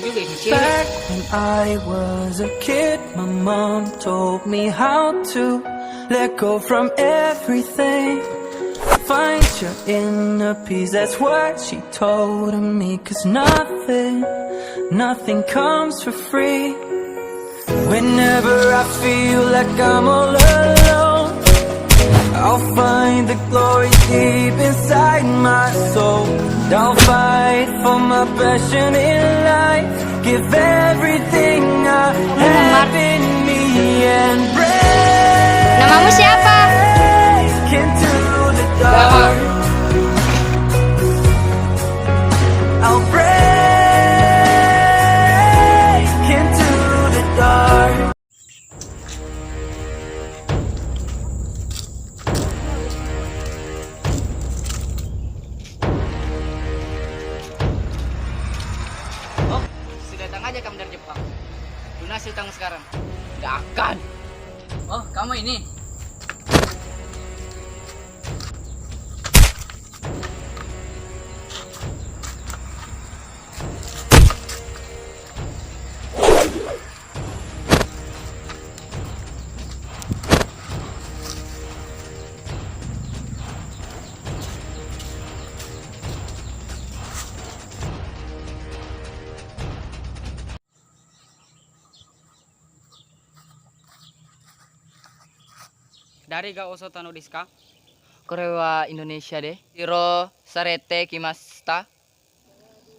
juga ini cewek. Back when I was a kid, my mom told me how to let go from everything. Find your inner peace, that's what she told me. 'Cause nothing comes for free. Whenever I feel like I'm all alone, I'll find the glory deep inside my soul. I'll fight for my passion in life, give everything I have in me and break. Namamu siapa? Into the dark. I'll break into the dark. Oh, sudah datang aja kamu dari Jepang. Lunasi utang sekarang. Gak akan. Oh, kamu ini. Dari ga oso tano desu ka? Kore wa Indonesia de. Hiro sarete kimashita.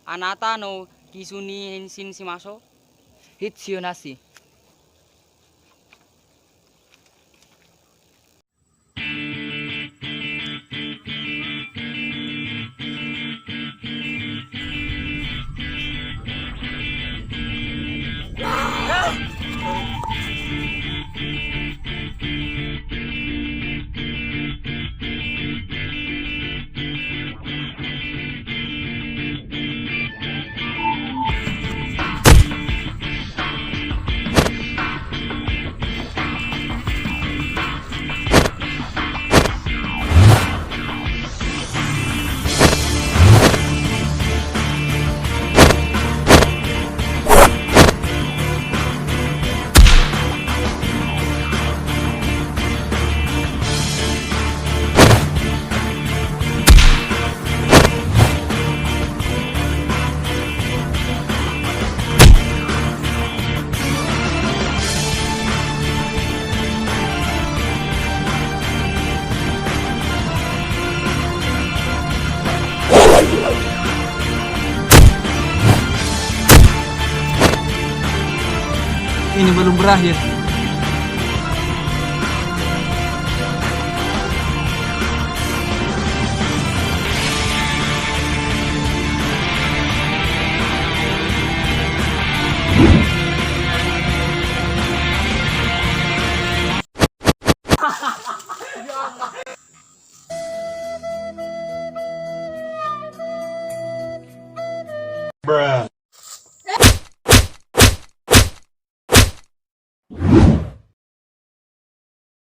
Anata no kisu ni henshin shimasho. Hitsuyou nashi. Ini belum berakhir. Bruh.